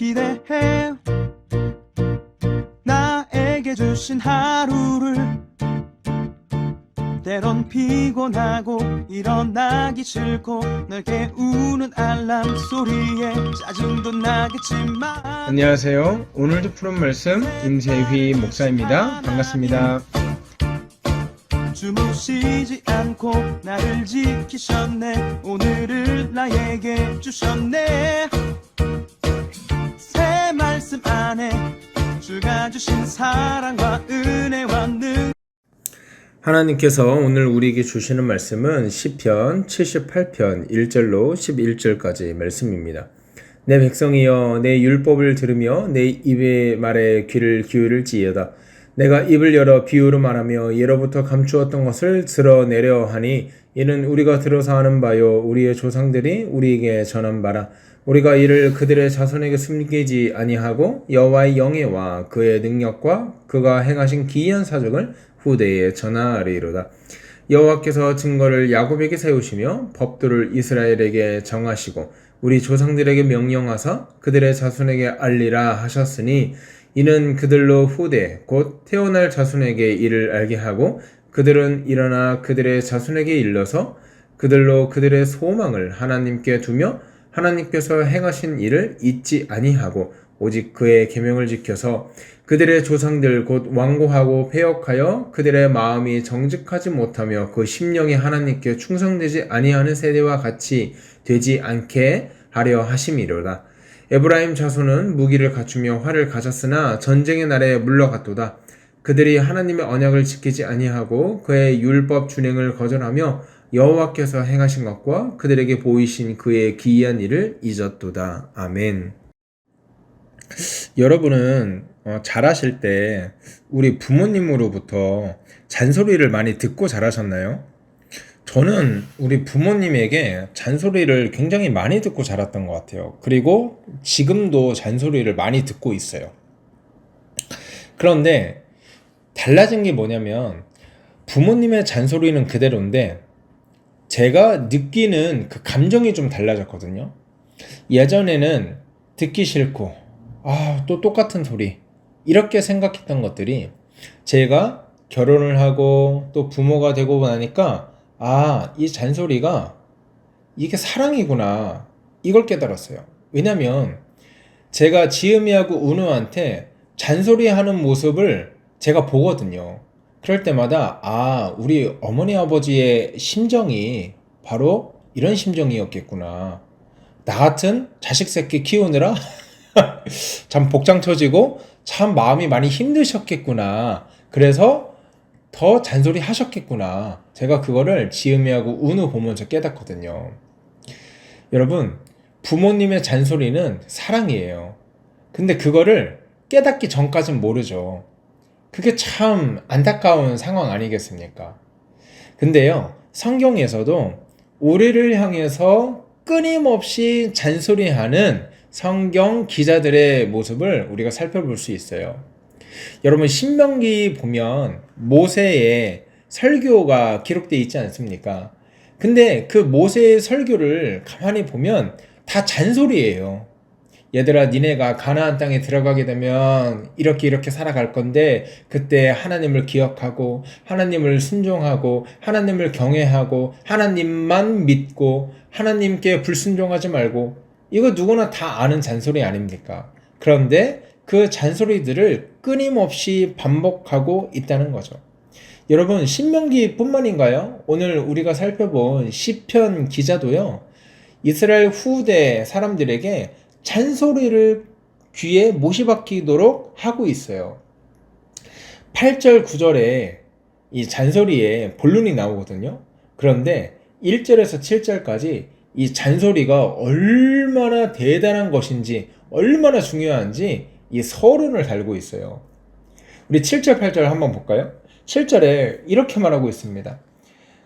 기대해 나에게 주신 하루를. 때론 피곤하고 일어나기 싫고 널 깨우는 알람 소리에 짜증도 나겠지만. 안녕하세요. 오늘도 푸른 말씀 임세휘 목사입니다. 반갑습니다. 주무시지 않고 나를 지키셨네. 오늘을 나에게 주셨네. 새 말씀 안에 주가 주신 사랑과 은혜와 능. 하나님께서 오늘 우리에게 주시는 말씀은 시편 78편 1절로 11절까지 말씀입니다. 내 백성이여 내 율법을 들으며 내 입의 말에 귀를 기울일지어다. 내가 입을 열어 비유로 말하며 예로부터 감추었던 것을 드러내려 하니 이는 우리가 들어서 아는 바요 우리의 조상들이 우리에게 전한 바라. 우리가 이를 그들의 자손에게 숨기지 아니하고 여호와의 영예와 그의 능력과 그가 행하신 기이한 사적을 후대에 전하리로다. 여호와께서 증거를 야곱에게 세우시며 법도를 이스라엘에게 정하시고 우리 조상들에게 명령하사 그들의 자손에게 알리라 하셨으니 이는 그들로 후대 곧 태어날 자손에게 이를 알게 하고 그들은 일어나 그들의 자손에게 일러서 그들로 그들의 소망을 하나님께 두며 하나님께서 행하신 일을 잊지 아니하고 오직 그의 계명을 지켜서 그들의 조상들 곧 완고하고 패역하여 그들의 마음이 정직하지 못하며 그 심령이 하나님께 충성되지 아니하는 세대와 같이 되지 않게 하려 하심이로다. 에브라임 자손은 무기를 갖추며 활을 가졌으나 전쟁의 날에 물러갔도다. 그들이 하나님의 언약을 지키지 아니하고 그의 율법 준행을 거절하며 여호와께서 행하신 것과 그들에게 보이신 그의 기이한 일을 잊었도다. 아멘. 여러분은 자라실 때 우리 부모님으로부터 잔소리를 많이 듣고 자라셨나요? 저는 우리 부모님에게 잔소리를 굉장히 많이 듣고 자랐던 것 같아요. 그리고 지금도 잔소리를 많이 듣고 있어요. 그런데 달라진 게 뭐냐면 부모님의 잔소리는 그대로인데 제가 느끼는 그 감정이 좀 달라졌거든요. 예전에는 듣기 싫고 또 똑같은 소리 이렇게 생각했던 것들이 제가 결혼을 하고 또 부모가 되고 나니까 이 잔소리가 이게 사랑이구나 이걸 깨달았어요. 왜냐면 제가 지음이하고 은우한테 잔소리하는 모습을 제가 보거든요. 그럴 때마다 우리 어머니 아버지의 심정이 바로 이런 심정이었겠구나. 나 같은 자식 새끼 키우느라 참 복장 터지고 참 마음이 많이 힘드셨겠구나. 그래서 더 잔소리 하셨겠구나. 제가 그거를 지음이하고 은우 보면서 깨닫거든요. 여러분, 부모님의 잔소리는 사랑이에요. 근데 그거를 깨닫기 전까진 모르죠. 그게 참 안타까운 상황 아니겠습니까? 근데요, 성경에서도 우리를 향해서 끊임없이 잔소리하는 성경 기자들의 모습을 우리가 살펴볼 수 있어요. 여러분, 신명기 보면 모세의 설교가 기록되어 있지 않습니까? 근데 그 모세의 설교를 가만히 보면 다 잔소리예요. 얘들아, 니네가 가나안 땅에 들어가게 되면 이렇게 살아갈 건데 그때 하나님을 기억하고 하나님을 순종하고 하나님을 경외하고 하나님만 믿고 하나님께 불순종하지 말고, 이거 누구나 다 아는 잔소리 아닙니까? 그런데 그 잔소리들을 끊임없이 반복하고 있다는 거죠. 여러분, 신명기뿐만인가요? 오늘 우리가 살펴본 시편 기자도요, 이스라엘 후대 사람들에게 잔소리를 귀에 못이 박히도록 하고 있어요. 8절 9절에 이 잔소리에 본론이 나오거든요. 그런데 1절에서 7절까지 이 잔소리가 얼마나 대단한 것인지, 얼마나 중요한지 이 서론을 달고 있어요. 우리 7절 8절 한번 볼까요? 7절에 이렇게 말하고 있습니다.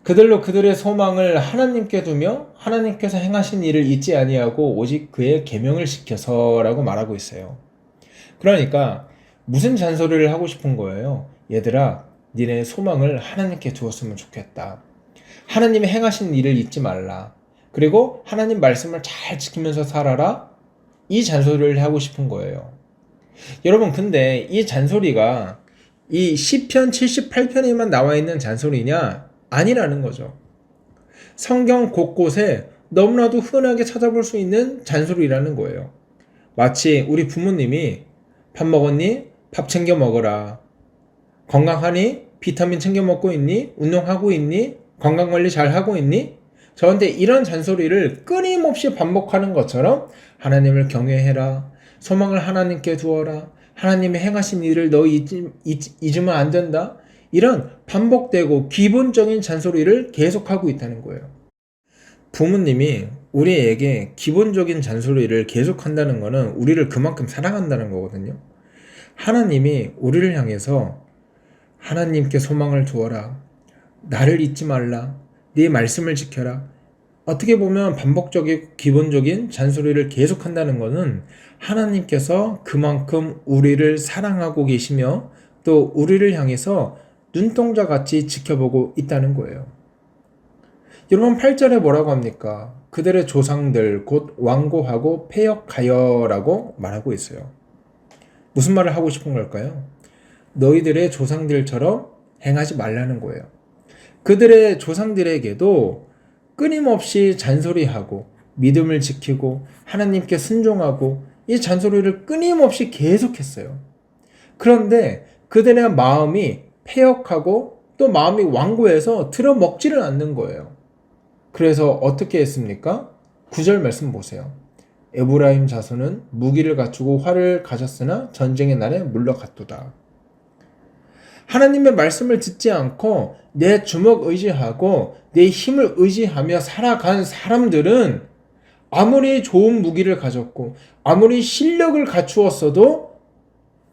그들로 그들의 소망을 하나님께 두며 하나님께서 행하신 일을 잊지 아니하고 오직 그의 계명을 지켜서 라고 말하고 있어요. 그러니까 무슨 잔소리를 하고 싶은 거예요? 얘들아, 니네 소망을 하나님께 두었으면 좋겠다. 하나님이 행하신 일을 잊지 말라. 그리고 하나님 말씀을 잘 지키면서 살아라. 이 잔소리를 하고 싶은 거예요. 여러분, 근데 이 잔소리가 이 시편 78편에만 나와 있는 잔소리냐? 아니라는 거죠. 성경 곳곳에 너무나도 흔하게 찾아볼 수 있는 잔소리라는 거예요. 마치 우리 부모님이 밥 먹었니? 밥 챙겨 먹어라. 건강하니? 비타민 챙겨 먹고 있니? 운동하고 있니? 건강관리 잘 하고 있니? 저한테 이런 잔소리를 끊임없이 반복하는 것처럼 하나님을 경외해라. 소망을 하나님께 두어라. 하나님이 행하신 일을 너 잊으면 안 된다. 이런 반복되고 기본적인 잔소리를 계속하고 있다는 거예요. 부모님이 우리에게 기본적인 잔소리를 계속한다는 것은 우리를 그만큼 사랑한다는 거거든요. 하나님이 우리를 향해서 하나님께 소망을 두어라. 나를 잊지 말라. 네 말씀을 지켜라. 어떻게 보면 반복적이고 기본적인 잔소리를 계속한다는 것은 하나님께서 그만큼 우리를 사랑하고 계시며 또 우리를 향해서 눈동자같이 지켜보고 있다는 거예요. 여러분 8절에 뭐라고 합니까? 그들의 조상들 곧 완고하고 패역하여라고 말하고 있어요. 무슨 말을 하고 싶은 걸까요? 너희들의 조상들처럼 행하지 말라는 거예요. 그들의 조상들에게도 끊임없이 잔소리하고 믿음을 지키고 하나님께 순종하고 이 잔소리를 끊임없이 계속했어요. 그런데 그들의 마음이 패역하고 또 마음이 완고해서 들어먹지를 않는 거예요. 그래서 어떻게 했습니까? 9절 말씀 보세요. 에브라임 자손은 무기를 갖추고 활을 가졌으나 전쟁의 날에 물러갔도다. 하나님의 말씀을 듣지 않고 내 주먹 의지하고 내 힘을 의지하며 살아간 사람들은 아무리 좋은 무기를 가졌고 아무리 실력을 갖추었어도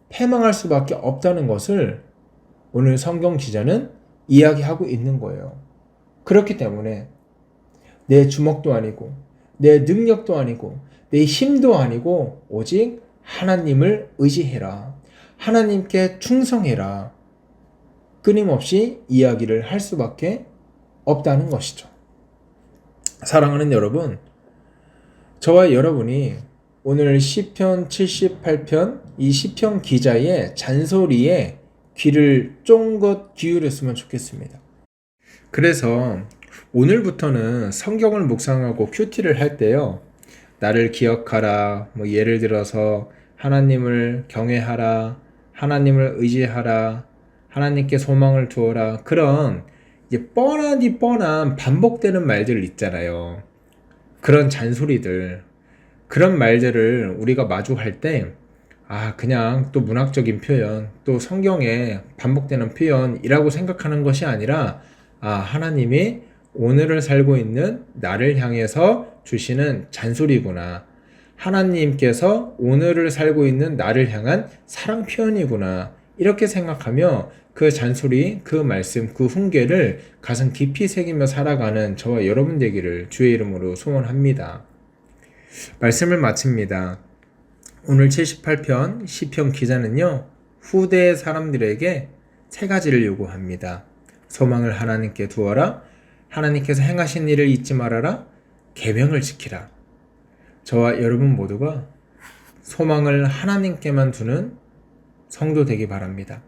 패망할 수밖에 없다는 것을 오늘 성경 기자는 이야기하고 있는 거예요. 그렇기 때문에 내 주먹도 아니고 내 능력도 아니고 내 힘도 아니고 오직 하나님을 의지해라. 하나님께 충성해라. 끊임없이 이야기를 할 수밖에 없다는 것이죠. 사랑하는 여러분, 저와 여러분이 오늘 시편 78편 이 시편 기자의 잔소리에 귀를 쫑긋 기울였으면 좋겠습니다. 그래서 오늘부터는 성경을 묵상하고 큐티를 할 때요, 나를 기억하라, 예를 들어서 하나님을 경외하라, 하나님을 의지하라, 하나님께 소망을 두어라, 그런 이제 뻔한 반복되는 말들 있잖아요. 그런 잔소리들, 그런 말들을 우리가 마주할 때 그냥 또 문학적인 표현, 또 성경에 반복되는 표현이라고 생각하는 것이 아니라 하나님이 오늘을 살고 있는 나를 향해서 주시는 잔소리구나. 하나님께서 오늘을 살고 있는 나를 향한 사랑 표현이구나. 이렇게 생각하며 그 잔소리, 그 말씀, 그 훈계를 가슴 깊이 새기며 살아가는 저와 여러분 되기를 주의 이름으로 소원합니다. 말씀을 마칩니다. 오늘 78편 시편 기자는요, 후대 사람들에게 세 가지를 요구합니다. 소망을 하나님께 두어라. 하나님께서 행하신 일을 잊지 말아라. 계명을 지키라. 저와 여러분 모두가 소망을 하나님께만 두는 성도 되기 바랍니다.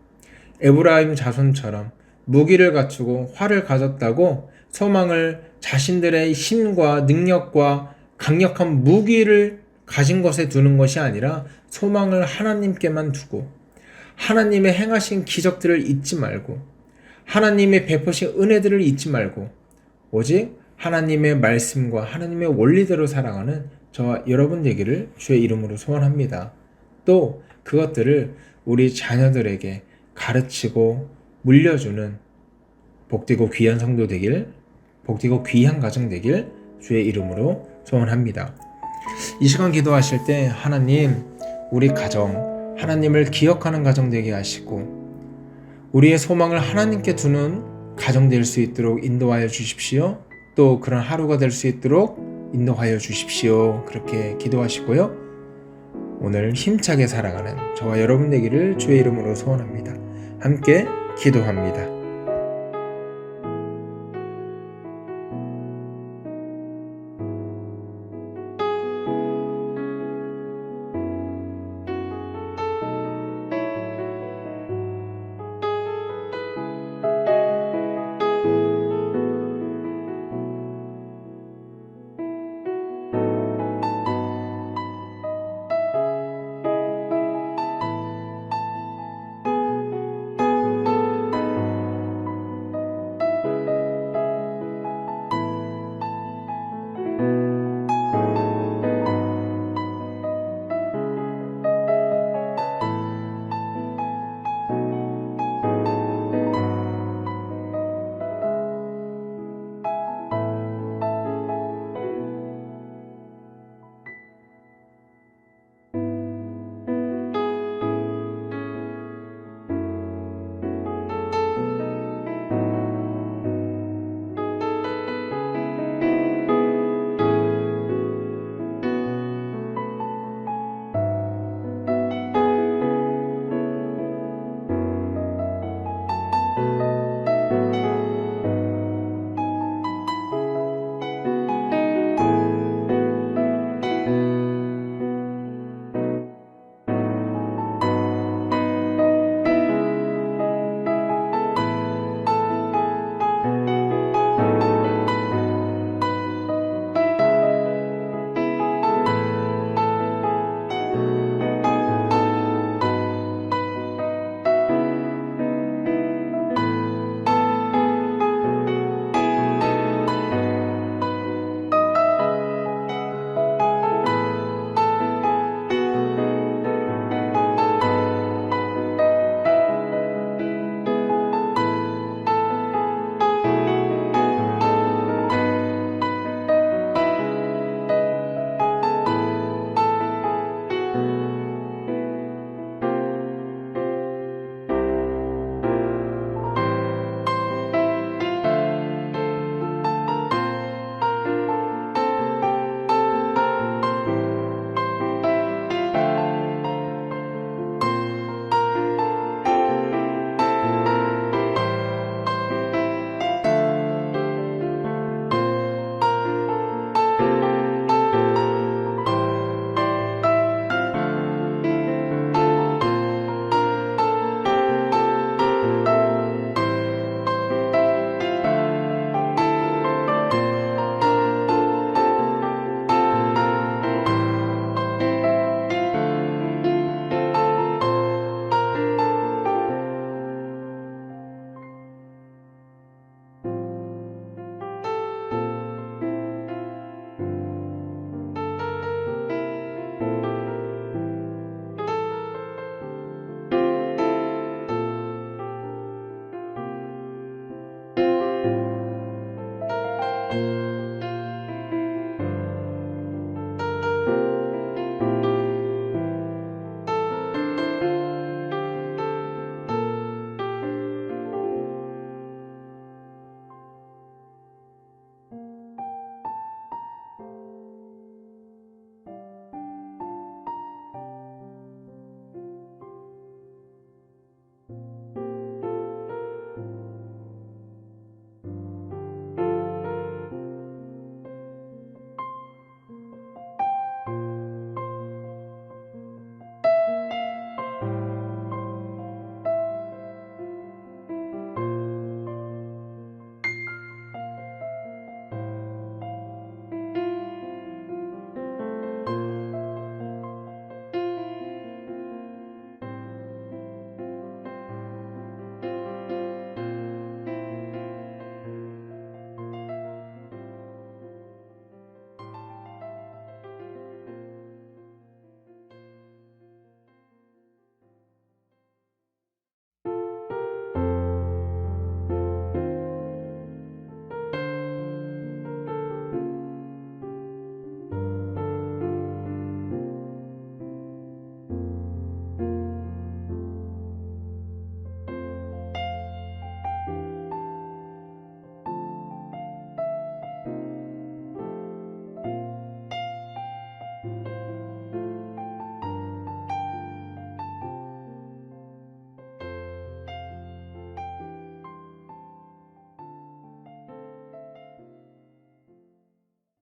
에브라임 자손처럼 무기를 갖추고 활을 가졌다고 소망을 자신들의 힘과 능력과 강력한 무기를 가진 것에 두는 것이 아니라 소망을 하나님께만 두고 하나님의 행하신 기적들을 잊지 말고 하나님의 베푸신 은혜들을 잊지 말고 오직 하나님의 말씀과 하나님의 원리대로 살아가는 저와 여러분 되기를 주의 이름으로 소원합니다. 또 그것들을 우리 자녀들에게 가르치고 물려주는 복되고 귀한 성도 되길, 복되고 귀한 가정 되길 주의 이름으로 소원합니다. 이 시간 기도하실 때 하나님, 우리 가정, 하나님을 기억하는 가정 되게 하시고 우리의 소망을 하나님께 두는 가정 될 수 있도록 인도하여 주십시오. 또 그런 하루가 될 수 있도록 인도하여 주십시오. 그렇게 기도하시고요. 오늘 힘차게 살아가는 저와 여러분 되기를 주의 이름으로 소원합니다. 함께 기도합니다.